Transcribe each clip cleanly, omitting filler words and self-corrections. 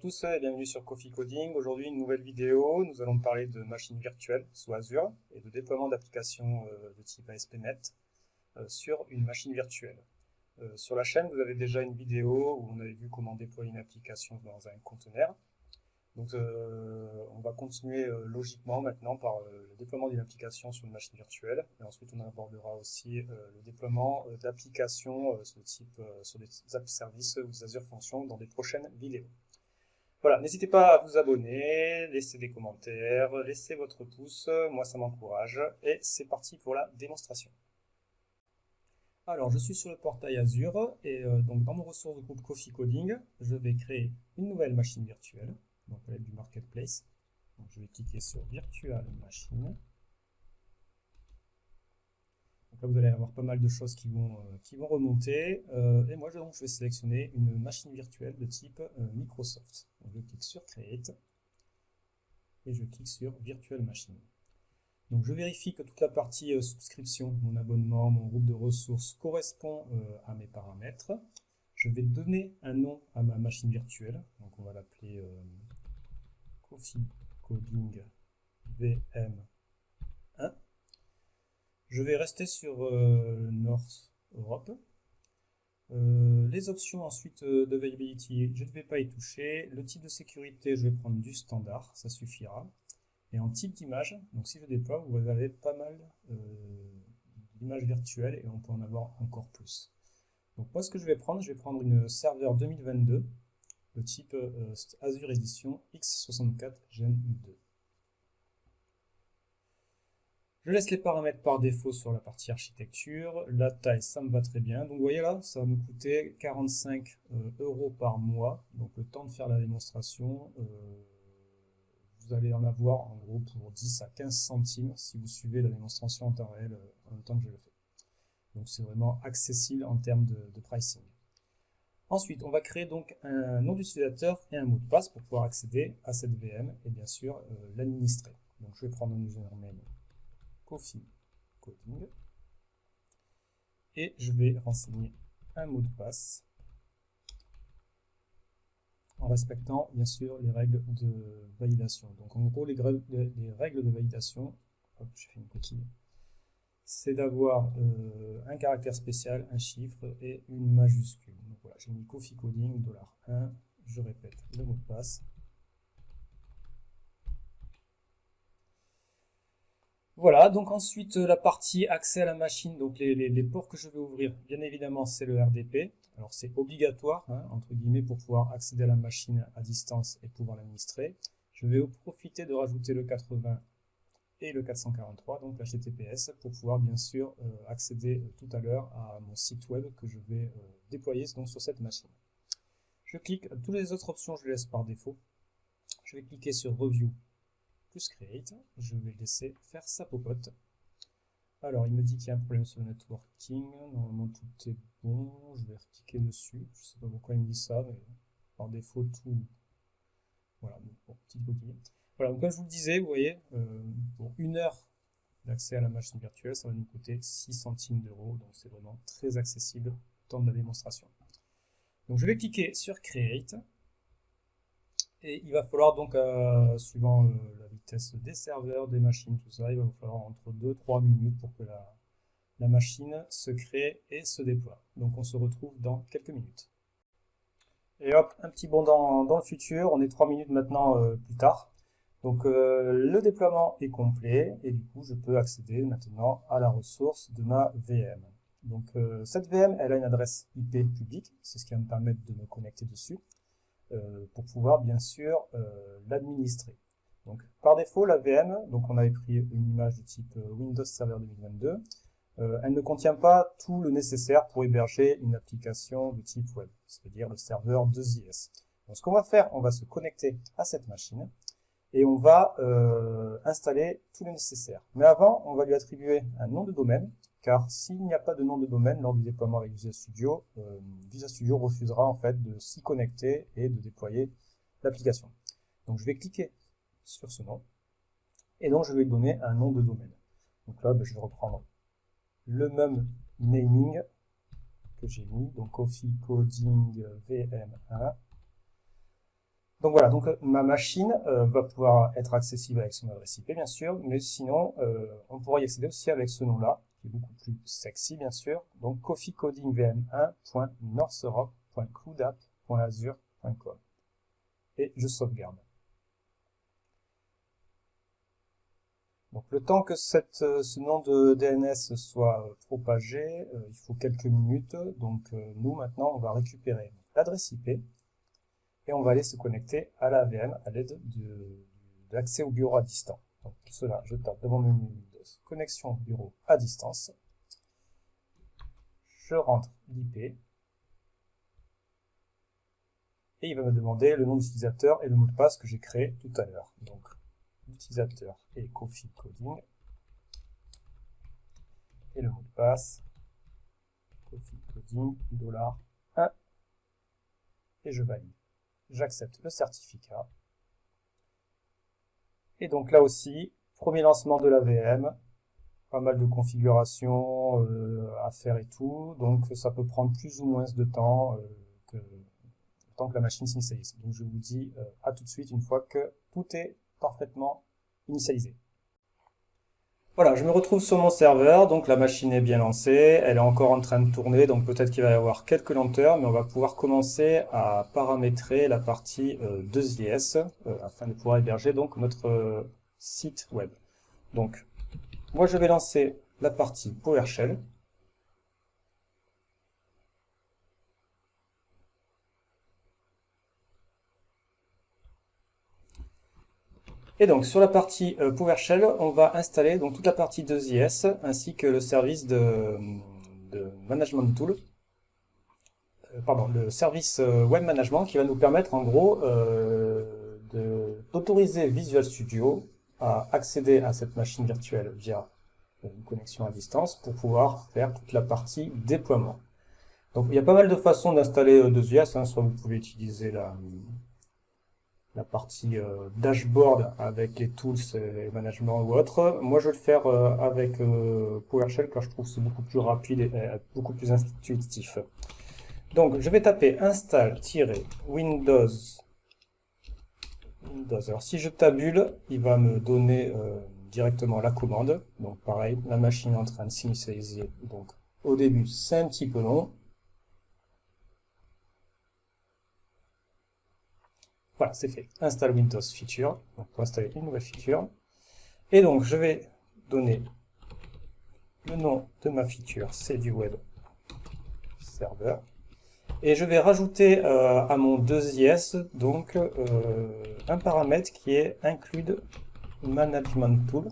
tous et bienvenue sur Coffee Coding. Aujourd'hui, une nouvelle vidéo. Nous allons parler de machines virtuelles sous Azure et de déploiement d'applications de type ASP.NET sur une machine virtuelle. Sur la chaîne, vous avez déjà une vidéo où on avait vu comment déployer une application dans un conteneur. Donc, on va continuer logiquement maintenant par le déploiement d'une application sur une machine virtuelle. Et ensuite, on abordera aussi le déploiement d'applications de type sur des app services ou des Azure Functions dans des prochaines vidéos. Voilà, n'hésitez pas à vous abonner, laisser des commentaires, laisser votre pouce, moi ça m'encourage. Et c'est parti pour la démonstration. Alors, je suis sur le portail Azure et donc dans mon ressource de groupe Coffee Coding, je vais créer une nouvelle machine virtuelle. Donc avec du marketplace. Donc, je vais cliquer sur Virtual Machine. Donc là, vous allez avoir pas mal de choses qui vont remonter. Et moi, donc, je vais sélectionner une machine virtuelle de type Microsoft. Donc, je clique sur Create et je clique sur Virtual Machine. Donc, je vérifie que toute la partie souscription, mon abonnement, mon groupe de ressources correspond à mes paramètres. Je vais donner un nom à ma machine virtuelle. Donc, on va l'appeler Coffee Coding VM1. Je vais rester sur North Europe. Les options ensuite d'availability, je ne vais pas y toucher. Le type de sécurité, je vais prendre du standard, ça suffira. Et en type d'image, donc si je déploie, vous avez pas mal d'images virtuelles et on peut en avoir encore plus. Donc moi, ce que je vais prendre une serveur 2022 de type Azure Edition X64 Gen 2. Je laisse les paramètres par défaut sur la partie architecture. La taille, ça me va très bien. Donc vous voyez là, ça va me coûter 45 € par mois. Donc le temps de faire la démonstration, vous allez en avoir en gros pour 10 à 15 centimes si vous suivez la démonstration en temps réel en même temps que je le fais. Donc c'est vraiment accessible en termes de pricing. Ensuite, on va créer donc un nom d'utilisateur et un mot de passe pour pouvoir accéder à cette VM et bien sûr l'administrer. Donc je vais prendre un username Coffee Coding et je vais renseigner un mot de passe en respectant bien sûr les règles de validation. Donc en gros, les règles de validation, hop, je fais une coquille, c'est d'avoir un caractère spécial, un chiffre et une majuscule. Donc voilà, j'ai mis Coffee Coding $1, je répète le mot de passe. Voilà, donc ensuite la partie accès à la machine, donc les ports que je vais ouvrir, bien évidemment c'est le RDP. Alors c'est obligatoire, hein, entre guillemets, pour pouvoir accéder à la machine à distance et pouvoir l'administrer. Je vais profiter de rajouter le 80 et le 443, donc l'HTTPS, pour pouvoir bien sûr accéder tout à l'heure à mon site web que je vais déployer donc, sur cette machine. Je clique, toutes les autres options je les laisse par défaut. Je vais cliquer sur Review plus Create, je vais laisser faire sa popote. Alors il me dit qu'il y a un problème sur le networking, normalement tout est bon, je vais cliquer dessus, je ne sais pas pourquoi il me dit ça, mais par défaut tout, voilà, bon, petite coquille. Voilà, donc comme je vous le disais, vous voyez, pour 1 heure d'accès à la machine virtuelle, ça va nous coûter 6 centimes d'euros, donc c'est vraiment très accessible au temps de la démonstration. Donc je vais cliquer sur Create, et il va falloir donc, suivant la vitesse des serveurs, des machines, tout ça, il va vous falloir entre 2-3 minutes pour que la machine se crée et se déploie. Donc on se retrouve dans quelques minutes. Et hop, un petit bond dans le futur, on est 3 minutes maintenant plus tard. Donc le déploiement est complet et du coup je peux accéder maintenant à la ressource de ma VM. Donc cette VM, elle a une adresse IP publique, c'est ce qui va me permettre de me connecter dessus pour pouvoir bien sûr l'administrer. Donc par défaut la VM, donc on avait pris une image de type Windows Server 2022, elle ne contient pas tout le nécessaire pour héberger une application de type web, c'est-à-dire le serveur 2IS. Donc ce qu'on va faire, on va se connecter à cette machine et on va installer tout le nécessaire. Mais avant, on va lui attribuer un nom de domaine, car s'il n'y a pas de nom de domaine lors du déploiement avec Visual Studio refusera en fait de s'y connecter et de déployer l'application. Donc je vais cliquer sur ce nom, et donc je vais lui donner un nom de domaine. Donc là, je vais reprendre le même naming que j'ai mis, donc Coffee Coding VM1. Donc voilà, donc ma machine va pouvoir être accessible avec son adresse IP bien sûr, mais sinon on pourra y accéder aussi avec ce nom-là, qui est beaucoup plus sexy bien sûr, donc coffeecodingvm1.northeurope.cloudap.azure.com. Et je sauvegarde. Donc le temps que ce nom de DNS soit propagé, il faut quelques minutes. Donc nous maintenant on va récupérer l'adresse IP et on va aller se connecter à la VM à l'aide de l'accès au bureau à distance. Donc pour cela je tape dans mon menu Windows connexion bureau à distance. Je rentre l'IP et il va me demander le nom d'utilisateur et le mot de passe que j'ai créé tout à l'heure. Donc l'utilisateur est Coffee Coding et le mot de passe Coffee Coding $1 et je valide. J'accepte le certificat. Et donc là aussi, premier lancement de la VM, pas mal de configurations à faire et tout, donc ça peut prendre plus ou moins de temps que la machine s'initialise. Donc je vous dis à tout de suite une fois que tout est parfaitement initialisé. Voilà, je me retrouve sur mon serveur, donc la machine est bien lancée, elle est encore en train de tourner, donc peut-être qu'il va y avoir quelques lenteurs, mais on va pouvoir commencer à paramétrer la partie 2IS afin de pouvoir héberger donc notre site web. Donc, moi je vais lancer la partie PowerShell. Et donc sur la partie PowerShell, on va installer donc toute la partie 2IS ainsi que le service de management tool, le service web management qui va nous permettre en gros d'autoriser Visual Studio à accéder à cette machine virtuelle via une connexion à distance pour pouvoir faire toute la partie déploiement. Donc il y a pas mal de façons d'installer 2IS, hein, soit vous pouvez utiliser la partie dashboard avec les tools et management ou autre. Moi je vais le faire avec PowerShell car je trouve que c'est beaucoup plus rapide et beaucoup plus intuitif. Donc je vais taper install-windows. Alors si je tabule, il va me donner directement la commande. Donc pareil, la machine est en train de s'initialiser. Donc au début c'est un petit peu long. Voilà, c'est fait. Install Windows Feature. Donc, pour installer une nouvelle feature. Et donc, je vais donner le nom de ma feature, c'est du web server. Et je vais rajouter à mon 2IS donc un paramètre qui est include management tool.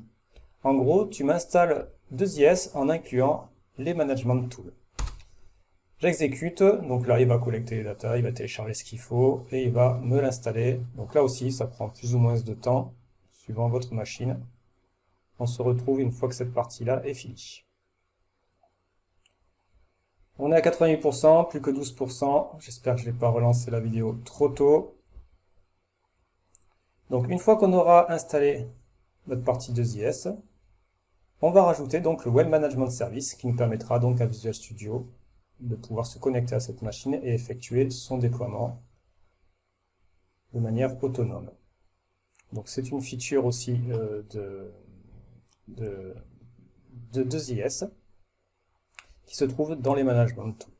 En gros, tu m'installes 2IS en incluant les management tools. J'exécute, donc là il va collecter les data, il va télécharger ce qu'il faut et il va me l'installer. Donc là aussi ça prend plus ou moins de temps, suivant votre machine. On se retrouve une fois que cette partie-là est finie. On est à 88%, plus que 12%. J'espère que je ne vais pas relancer la vidéo trop tôt. Donc une fois qu'on aura installé notre partie 2IS, on va rajouter donc le Web Management Service qui nous permettra donc à Visual Studio de pouvoir se connecter à cette machine et effectuer son déploiement de manière autonome. Donc c'est une feature aussi de 2IS qui se trouve dans les management tools.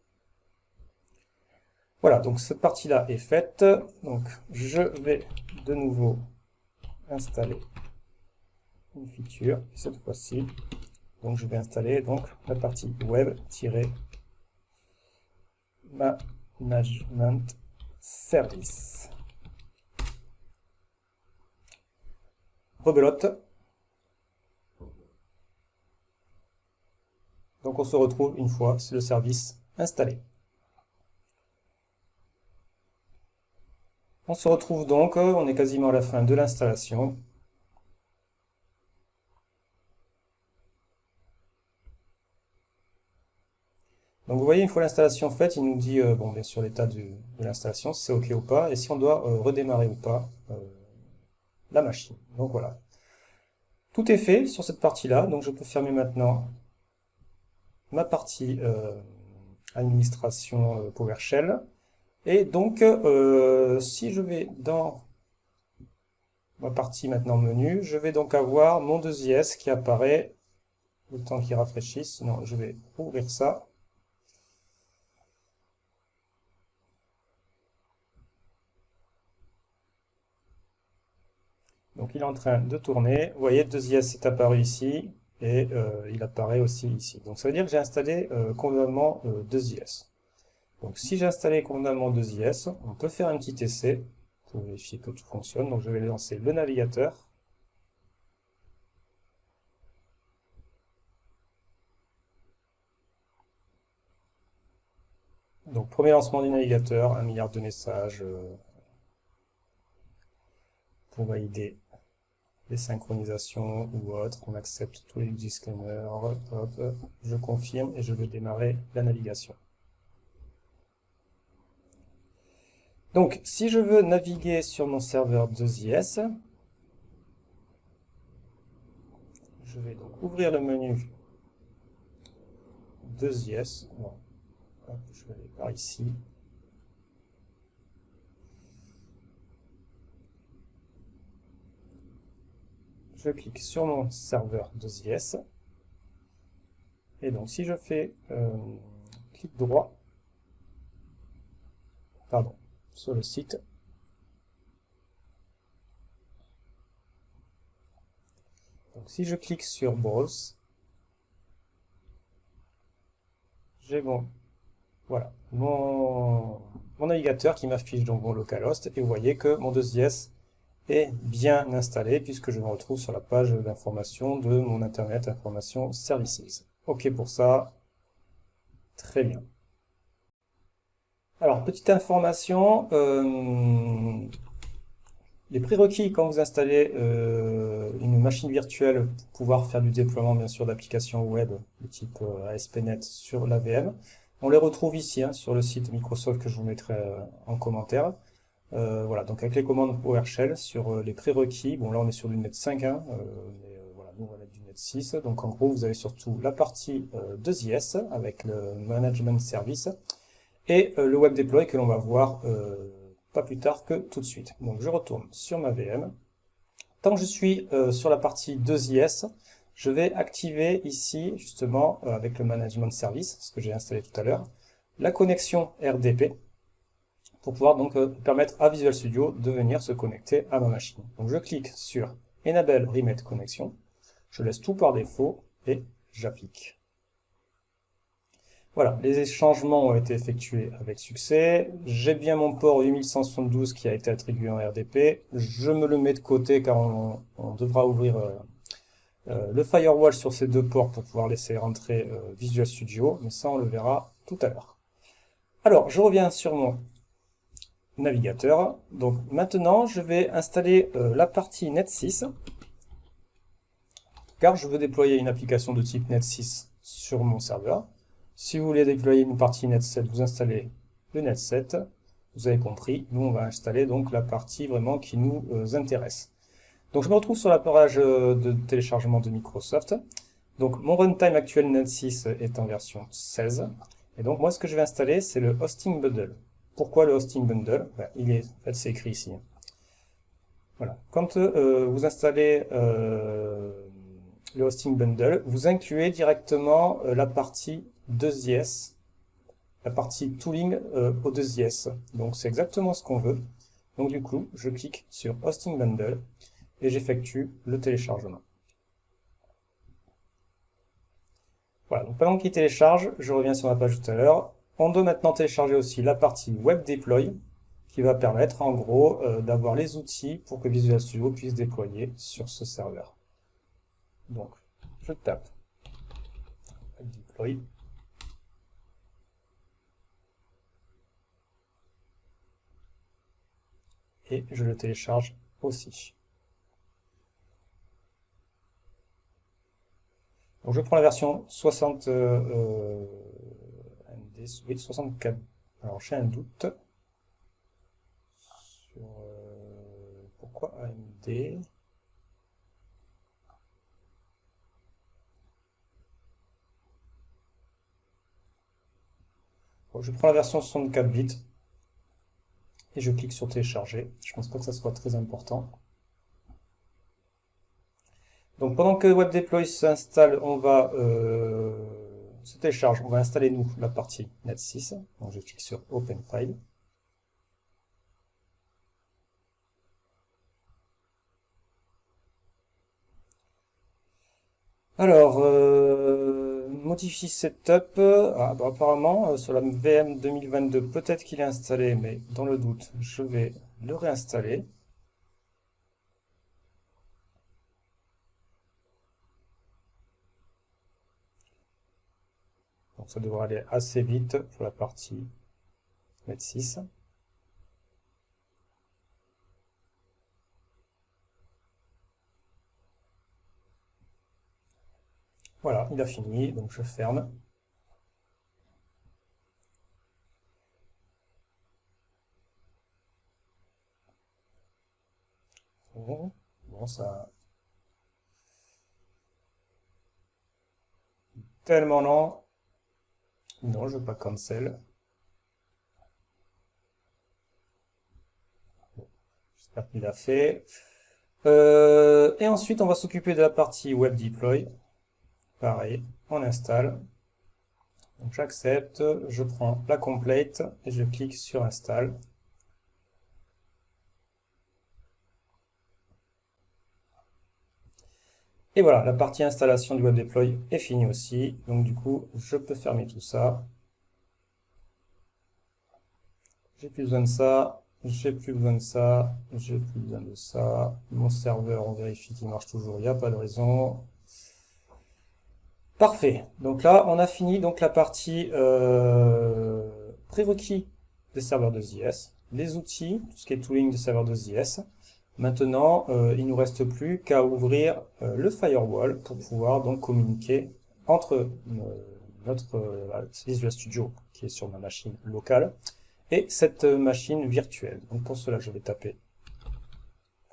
Voilà, donc cette partie-là est faite. Donc je vais de nouveau installer une feature, et cette fois-ci, donc je vais installer donc la partie web-management service. Rebelote. Donc on se retrouve une fois le service installé. On se retrouve donc, on est quasiment à la fin de l'installation. Donc vous voyez, une fois l'installation faite, il nous dit bon, bien sûr l'état de l'installation, si c'est OK ou pas, et si on doit redémarrer ou pas la machine. Donc voilà. Tout est fait sur cette partie-là, donc je peux fermer maintenant ma partie administration PowerShell. Et donc, si je vais dans ma partie maintenant menu, je vais donc avoir mon 2IS qui apparaît le temps qu'il rafraîchisse. Sinon, je vais ouvrir ça. Donc il est en train de tourner. Vous voyez, 2IS est apparu ici et il apparaît aussi ici. Donc ça veut dire que j'ai installé convenablement 2IS. Donc si j'ai installé convenablement 2IS, on peut faire un petit essai pour vérifier que tout fonctionne. Donc je vais lancer le navigateur. Donc premier lancement du navigateur, 1 milliard de messages pour valider les synchronisations ou autres. On accepte tous les disclaimers. Hop, je confirme et je vais démarrer la navigation. Donc, si je veux naviguer sur mon serveur 2IS, je vais donc ouvrir le menu 2IS. Bon, hop, je vais aller par ici. Je clique sur mon serveur 2IS. Et donc, si je fais clic droit, pardon, sur le site, donc si je clique sur Browse, j'ai voilà, mon navigateur qui m'affiche donc mon localhost, et vous voyez que mon 2IS est bien installé puisque je me retrouve sur la page d'information de mon Internet Information Services. Ok pour ça, très bien. Alors, petite information, les prérequis quand vous installez une machine virtuelle pour pouvoir faire du déploiement bien sûr d'applications web de type ASP.NET sur l'AVM, on les retrouve ici hein, sur le site Microsoft que je vous mettrai en commentaire. Voilà, donc avec les commandes PowerShell sur les prérequis, bon là on est sur du Net 5, hein, mais voilà, nous on va mettre du Net 6, donc en gros vous avez surtout la partie 2IS avec le Management Service et le Web Deploy que l'on va voir pas plus tard que tout de suite. Donc je retourne sur ma VM. Tant que je suis sur la partie 2IS, je vais activer ici justement avec le Management Service, ce que j'ai installé tout à l'heure, la connexion RDP pour pouvoir donc permettre à Visual Studio de venir se connecter à ma machine. Donc je clique sur Enable Remote Connection, je laisse tout par défaut et j'applique. Voilà, les changements ont été effectués avec succès. J'ai bien mon port 8172 qui a été attribué en RDP. Je me le mets de côté car on devra ouvrir le firewall sur ces deux ports pour pouvoir laisser rentrer Visual Studio, mais ça on le verra tout à l'heure. Alors, je reviens sur mon navigateur. Donc maintenant, je vais installer la partie Net 6, car je veux déployer une application de type Net 6 sur mon serveur. Si vous voulez déployer une partie Net 7, vous installez le Net 7. Vous avez compris, nous on va installer donc la partie vraiment qui nous intéresse. Donc je me retrouve sur la page de téléchargement de Microsoft. Donc mon runtime actuel Net 6 est en version 16. Et donc moi ce que je vais installer c'est le Hosting Bundle. Pourquoi le Hosting Bundle? En fait c'est écrit ici. Voilà. Quand vous installez le Hosting Bundle, vous incluez directement la partie 2IS, la partie tooling au 2IS. Donc c'est exactement ce qu'on veut. Donc du coup, je clique sur Hosting Bundle et j'effectue le téléchargement. Voilà, donc pendant qu'il télécharge, je reviens sur ma page tout à l'heure. On doit maintenant télécharger aussi la partie Web Deploy qui va permettre en gros d'avoir les outils pour que Visual Studio puisse déployer sur ce serveur. Donc, je tape Web Deploy. Et je le télécharge aussi. Donc je prends la version 60 oui, 64. Alors j'ai un doute sur pourquoi AMD. Bon, je prends la version 64 bits. et je clique sur télécharger. Je pense pas que ça soit très important. Donc pendant que WebDeploy s'installe, on va se télécharge, on va installer nous la partie Net6. Donc je clique sur Open File. Alors, modifie setup. Ah, bah, apparemment, sur la VM 2022, peut-être qu'il est installé, mais dans le doute, je vais le réinstaller. Donc ça devrait aller assez vite pour la partie Net6. Voilà, il a fini, donc je ferme. Bon, ça... Tellement lent. Non, je veux pas cancel. J'espère qu'il a fait. Et ensuite, on va s'occuper de la partie Web Deploy. Pareil, on installe. Donc j'accepte, je prends la complete et je clique sur Install. Et voilà, la partie installation du Web Deploy est finie aussi. Donc du coup, je peux fermer tout ça. J'ai plus besoin de ça, j'ai plus besoin de ça, j'ai plus besoin de ça. Mon serveur, on vérifie qu'il marche toujours, il n'y a pas de raison. Parfait. Donc là, on a fini donc la partie prérequis des serveurs de ZS, les outils, tout ce qui est tooling des serveurs de ZS. Maintenant, il nous reste plus qu'à ouvrir le firewall pour pouvoir donc communiquer entre notre Visual Studio qui est sur ma machine locale et cette machine virtuelle. Donc pour cela, je vais taper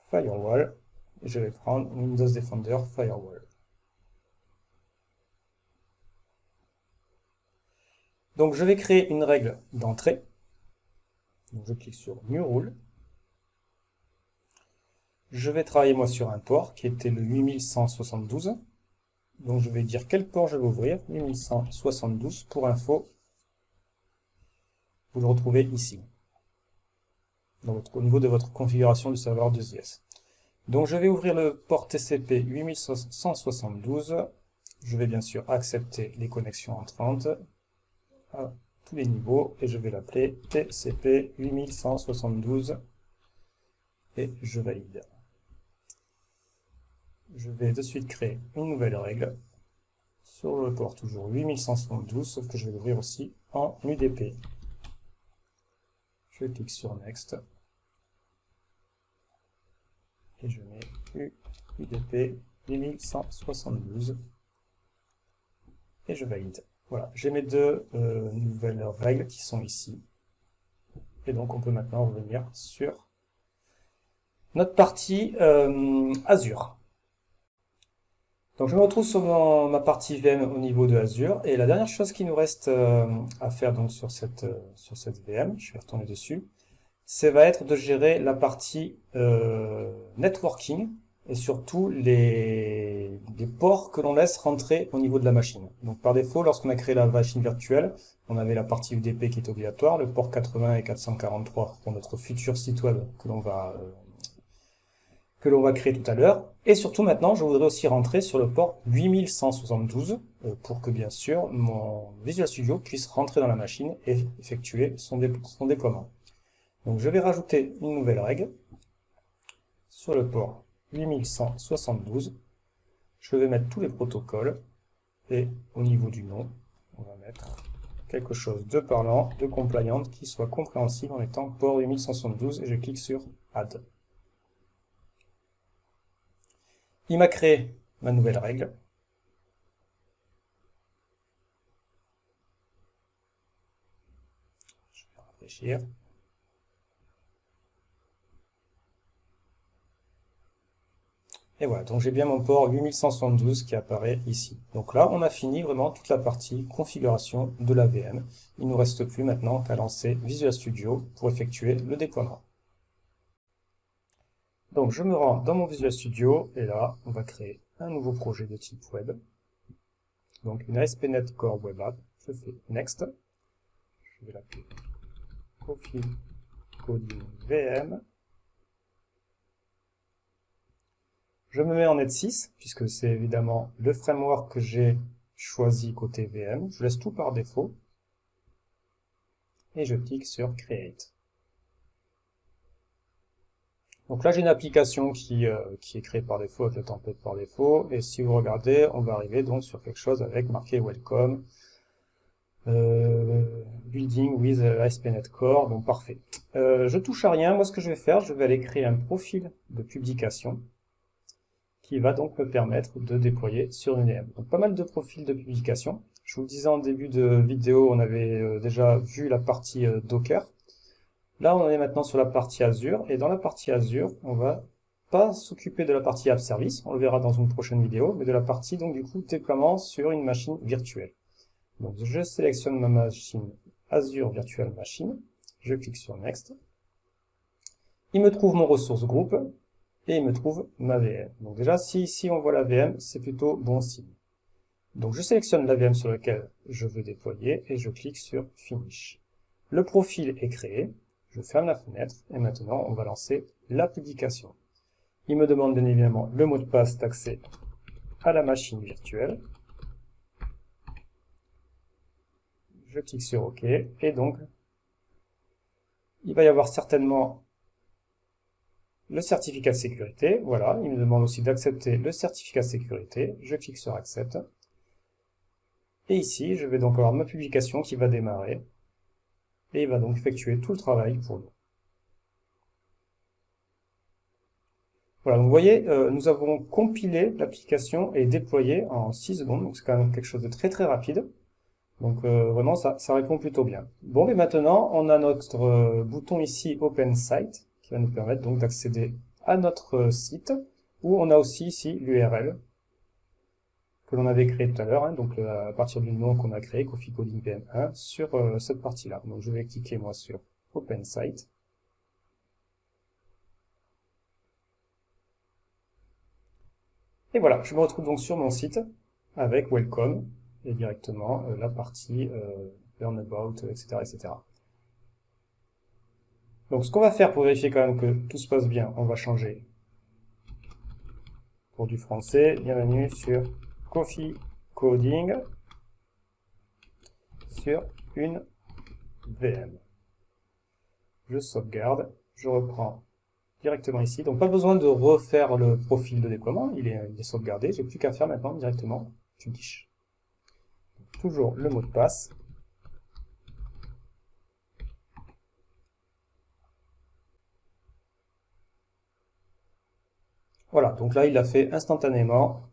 firewall et je vais prendre Windows Defender Firewall. Donc je vais créer une règle d'entrée. Donc je clique sur New Rule. Je vais travailler moi sur un port qui était le 8172. Donc je vais dire quel port je vais ouvrir. 8172 pour info. Vous le retrouvez ici. Donc, au niveau de votre configuration du serveur de ZS. Donc je vais ouvrir le port TCP 8172. Je vais bien sûr accepter les connexions entrantes à tous les niveaux et je vais l'appeler TCP 8172 et je valide. Je vais de suite créer une nouvelle règle sur le port toujours 8172, sauf que je vais l'ouvrir aussi en UDP. Je clique sur Next et je mets UDP 8172 et je valide. Voilà, j'ai mes deux nouvelles règles qui sont ici. Et donc on peut maintenant revenir sur notre partie Azure. Donc je me retrouve sur ma partie VM au niveau de Azure. Et la dernière chose qui nous reste à faire donc sur cette VM, je vais retourner dessus, ça va être de gérer la partie networking et surtout les ports que l'on laisse rentrer au niveau de la machine. Donc par défaut, lorsqu'on a créé la machine virtuelle, on avait la partie UDP qui est obligatoire, le port 80 et 443 pour notre futur site web que l'on va créer tout à l'heure. Et surtout maintenant, je voudrais aussi rentrer sur le port 8172 pour que bien sûr mon Visual Studio puisse rentrer dans la machine et effectuer son déploiement. Donc je vais rajouter une nouvelle règle sur le port 8172. Je vais mettre tous les protocoles et au niveau du nom, on va mettre quelque chose de parlant, de compliant, qui soit compréhensible en étant port 8172 et je clique sur Add. Il m'a créé ma nouvelle règle. Je vais rafraîchir. Et voilà, donc j'ai bien mon port 8172 qui apparaît ici. Donc là, on a fini vraiment toute la partie configuration de la VM. Il ne nous reste plus maintenant qu'à lancer Visual Studio pour effectuer le déploiement. Donc je me rends dans mon Visual Studio et là, on va créer un nouveau projet de type web. Donc une ASP.NET Core Web App. Je fais Next. Je vais l'appeler Coffee Coding VM. Je me mets en Net 6, puisque c'est évidemment le framework que j'ai choisi côté VM. Je laisse tout par défaut. Et je clique sur Create. Donc là, j'ai une application qui est créée par défaut, avec le template par défaut. Et si vous regardez, on va arriver donc sur quelque chose avec marqué Welcome. Building with ASP.NET Core, donc parfait. Je touche à rien. Moi, ce que je vais faire, je vais aller créer un profil de publication qui va donc me permettre de déployer sur une VM. Donc pas mal de profils de publication. Je vous le disais en début de vidéo, on avait déjà vu la partie Docker. Là, on est maintenant sur la partie Azure, et dans la partie Azure, on va pas s'occuper de la partie App Service, on le verra dans une prochaine vidéo, mais de la partie donc du coup déploiement sur une machine virtuelle. Donc je sélectionne ma machine Azure Virtual Machine, je clique sur Next. Il me trouve mon ressource groupe, et il me trouve ma VM. Donc déjà, si ici on voit la VM, c'est plutôt bon signe. Donc je sélectionne la VM sur laquelle je veux déployer et je clique sur Finish. Le profil est créé, je ferme la fenêtre et maintenant on va lancer la publication. Il me demande bien évidemment le mot de passe d'accès à la machine virtuelle. Je clique sur OK et donc il va y avoir certainement le certificat de sécurité, voilà, il me demande aussi d'accepter le certificat de sécurité, je clique sur Accept. Et ici, je vais donc avoir ma publication qui va démarrer, et il va donc effectuer tout le travail pour nous. Voilà, donc vous voyez, nous avons compilé l'application et déployé en 6 secondes, donc c'est quand même quelque chose de très très rapide. Donc vraiment, ça répond plutôt bien. Bon, et maintenant, on a notre bouton ici, Open Site, qui va nous permettre donc d'accéder à notre site, où on a aussi ici l'URL que l'on avait créé tout à l'heure, hein, donc à partir du nom qu'on a créé, Coffee Coding VM1, sur cette partie-là. Donc je vais cliquer moi sur Open Site. Et voilà, je me retrouve donc sur mon site avec Welcome et directement la partie Learn About, etc., etc. Donc ce qu'on va faire pour vérifier quand même que tout se passe bien, on va changer pour du français. Bienvenue sur Coffee Coding sur une VM. Je sauvegarde, je reprends directement ici. Donc pas besoin de refaire le profil de déploiement, il est sauvegardé. J'ai plus qu'à faire maintenant directement Finish. Toujours le mot de passe. Voilà, donc là il l'a fait instantanément.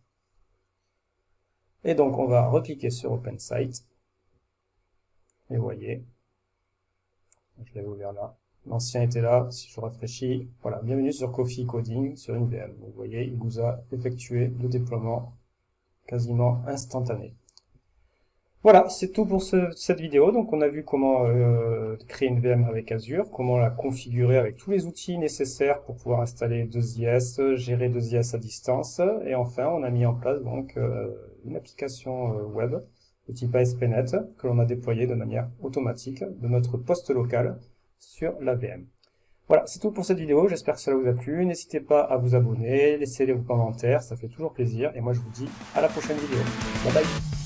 Et donc on va recliquer sur Open Site. Et vous voyez, je l'avais ouvert là. L'ancien était là, si je rafraîchis, voilà, bienvenue sur Coffee Coding sur une VM. Donc, vous voyez, il nous a effectué le déploiement quasiment instantané. Voilà, c'est tout pour cette vidéo. Donc on a vu comment créer une VM avec Azure, comment la configurer avec tous les outils nécessaires pour pouvoir installer 2IS, gérer 2IS à distance. Et enfin, on a mis en place donc une application web de type ASP.NET que l'on a déployée de manière automatique de notre poste local sur la VM. Voilà, c'est tout pour cette vidéo, j'espère que cela vous a plu. N'hésitez pas à vous abonner, laissez vos commentaires, ça fait toujours plaisir. Et moi je vous dis à la prochaine vidéo. Bye bye.